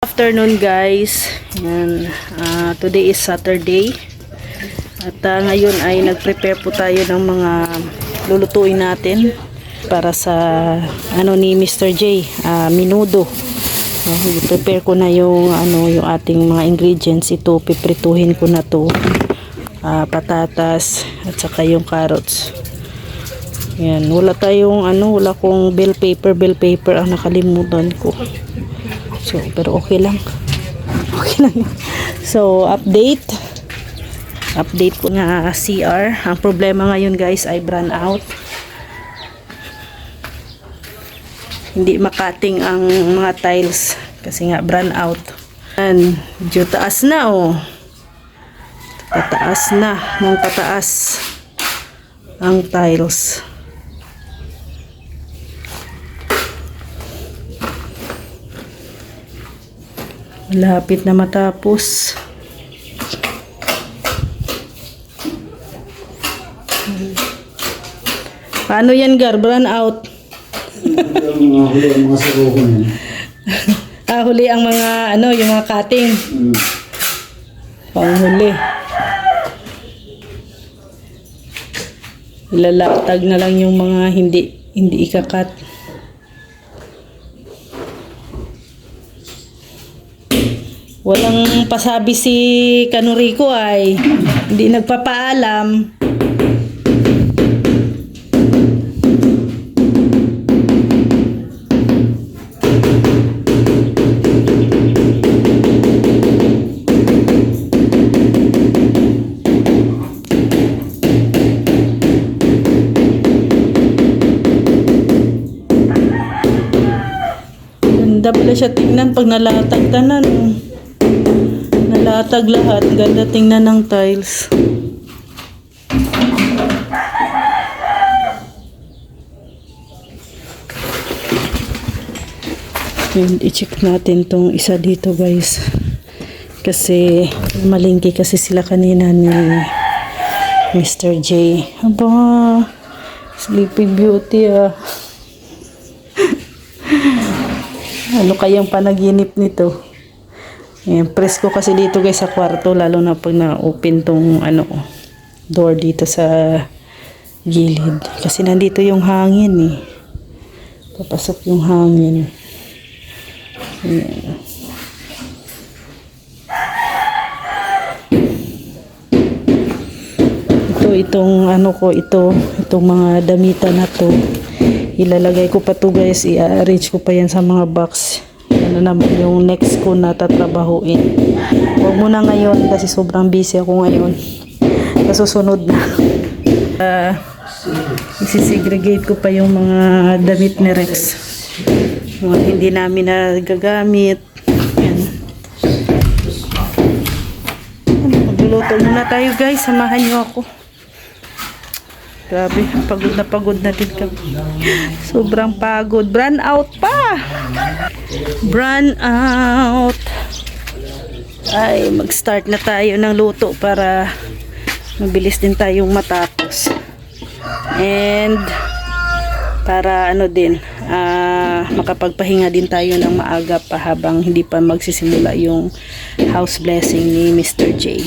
Afternoon guys. Yan. Today is Saturday. At ngayon ay nagprepare po tayo ng mga lulutuin natin para sa ni Mr. J, menudo. I-prepare ko na yung yung ating mga ingredients. Ito piprituhin ko na to. Patatas at saka yung carrots. Yan, wala tayong wala kong bell paper ang nakalimutan ko. So, pero okay lang. Okay lang. So, update ko na CR. Ang problema ngayon guys ay brand out. Hindi makating ang mga tiles kasi nga brand out. And medyo taas na Pataas na ng pataas ang tiles. Malapit na matapos. Paano yan, Gar? Brand out. Huli ang mga yung mga cutting. Panghuli. Ilalatag na lang yung mga hindi ikakat. Walang pasabi si Kanurico ay hindi nagpapaalam. Ganda pala siya tingnan pag nalatag tanan. Nalatag lahat. Ganda tingnan ng tiles. And i-check natin tong isa dito guys. Kasi malingki kasi sila kanina ni Mr. J. Aba, Sleeping Beauty Ano kayang panaginip nito? Ayan, presko kasi dito guys sa kwarto, lalo na pag na-open tong door dito sa gilid. Kasi nandito yung hangin Papasok yung hangin. Ayan. Itong itong mga damitan na to. Ilalagay ko pa to guys, i-arrange ko pa yan sa mga box. Naman yung next ko na tatrabahuin. Huwag muna ngayon kasi sobrang busy ako ngayon. Nasusunod na. Isisegregate ko pa yung mga damit ni Rex. Mga hindi namin nagagamit. Yan. Magluluto muna tayo guys. Samahan nyo ako. Grabe, pagod na din kami. Sobrang pagod. Brand out pa! Brand out! Ay, mag-start na tayo ng luto para mabilis din tayong matapos. And, para makapagpahinga din tayo ng maaga pa habang hindi pa magsisimula yung house blessing ni Mr. J.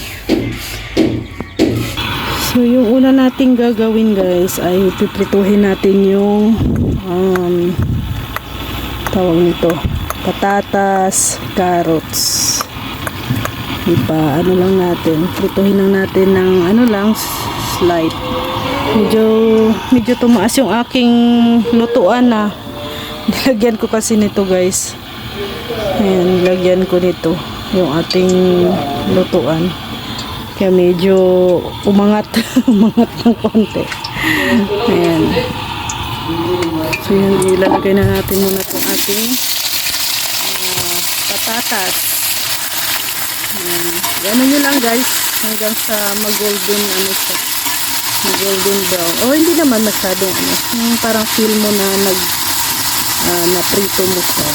So, yung una nating gagawin guys ay piprituhin natin yung tawag nito, patatas, carrots. Lang natin, prituhin lang natin ng slight. Medyo tumaas yung aking lutuan Nilagyan ko kasi nito guys. Ayan, nilagyan ko nito yung ating lutuan. Kaya medyo umangat ng konti. Ayan. So yun, ilalagay na natin muna itong ating patatas. Ano nyo lang guys, hanggang sa mag-golden mag-golden brown. O hindi naman masyadong parang feel mo na na-prito mo siya.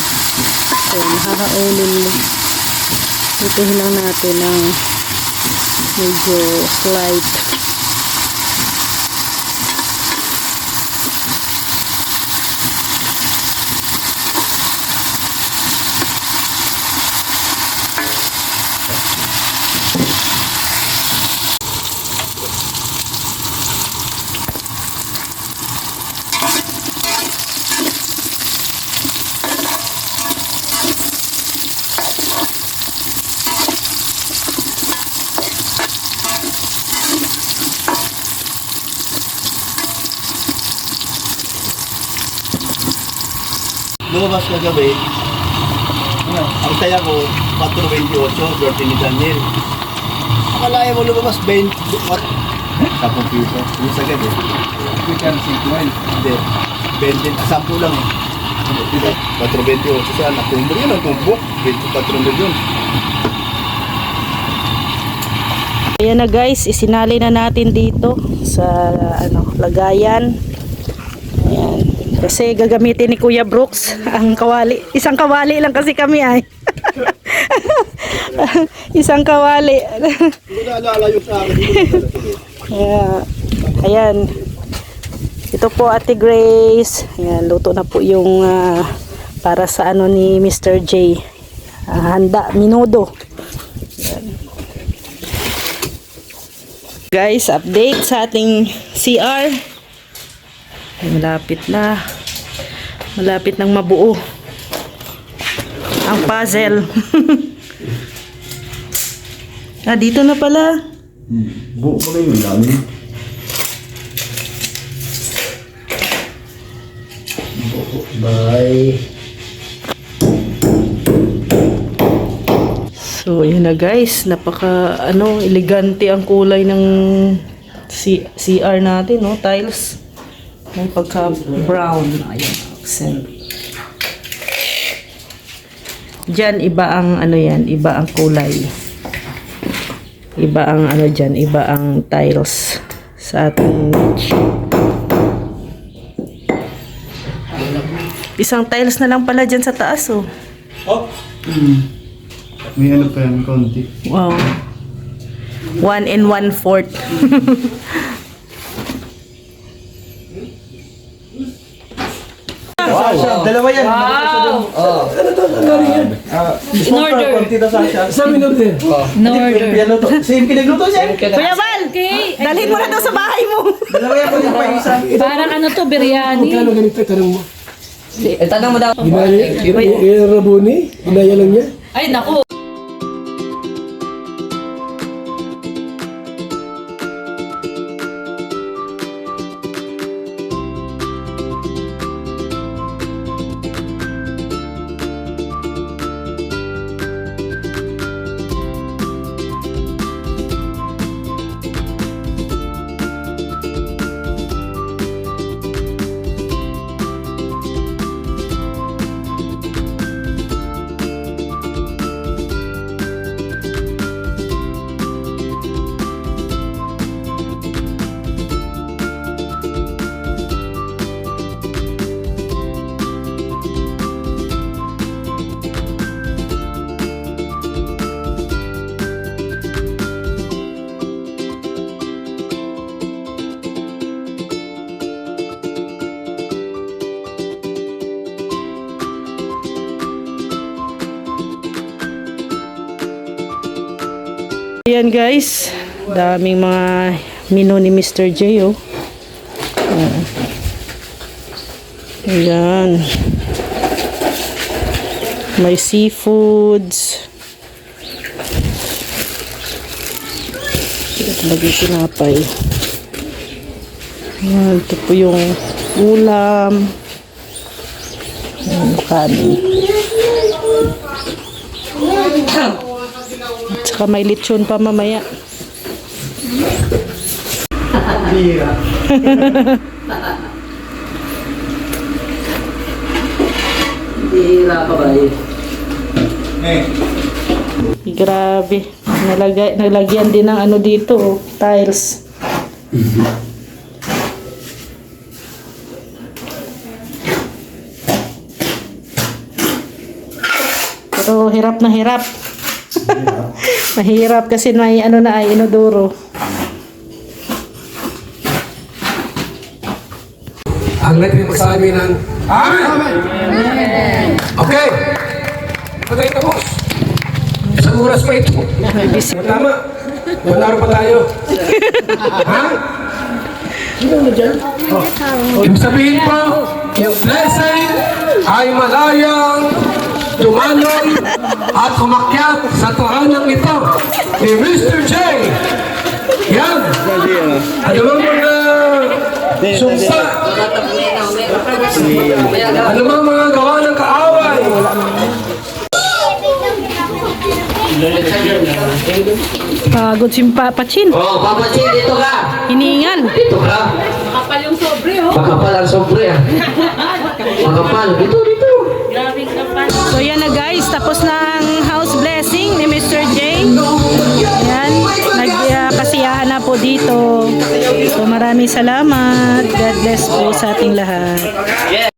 So, hahaunin mo. Ituhin lang natin ng medyo slight. lumabas ka gabi, ang taya ko, 4.28, birthday ni Daniel. Akalain mo lumabas 20, what? 10 piso. Yung sa gabi. Hindi. 20, 10 lang eh. 4.28 siya, nakumbo yun, ang tumbok. 24 yun. Ayan na guys, isinali na natin dito sa lagayan. Ayan. Kasi gagamitin ni Kuya Brooks ang kawali. Isang kawali lang kasi kami ay. Isang kawali. Hindi na alala yung sa akin. Ayan. Ito po Ate Grace. Ayan, luto na po yung para sa ni Mr. J. Handa, minudo. Ayan. Guys, update sa ating CR. Ay, malapit na. Malapit nang mabuo ang puzzle. Dito na pala. Buo pa kayo yung dami. Bye. So, yun na guys. Napaka, elegante ang kulay ng CR natin, no? Tiles. May pagka-brown. Ayan, accent. Diyan, iba ang, iba ang kulay. Iba ang, dyan, iba ang tiles sa ating niche. Isang tiles na lang pala dyan sa taas, oh. Oh! May pa yan, konti. Wow. 1 1/4. Wow! Dalawa yan. Wow! In order. Sa order. In order. Same pinagluto siya. Kuya Val, dalhin mo na daw sa bahay mo. Dalawa yan po yung pa isa. Parang biryani. Kano ganito, tanong mo? Tanong mo daw. Rabuni? Ginaya lang niya? Ay, naku. Ayan guys, daming mga menu ni Mr. J, oh. Ayan. May seafoods. Lagi sinapay. Ayan, ito po yung ulam. Ayan, kanin. At saka may lechon pa mamaya. Bira. Bira pa ba yun? Grabe. Nalagyan din ng dito, oh, tiles. Pero hirap na hirap. Mahirap kasi may na ay inodoro. Ang natin sa amin ng Amen! Okay. Patay na, boss. Isang oras pa ito. Tama. Wala rin pa tayo. Ha? Ibig sabihin po, yung blessing ay malayang tumalon at umakyat sa tahanang ito ni Mr. J. Yan. Ano bang mga sumpa? Ano bang mga gawa ng wala naman. Pagod si Papachin. Oh, Papa Chin, dito ka. Hiningal. Dito ka. Makapal yung sobre, oh. Makapal ang sobre, ah. Makapal. Dito. So yan na guys, tapos na ang house blessing ni Mr. J. Ayan, nagkasiyahan na po dito. So maraming salamat. God bless po sa ating lahat.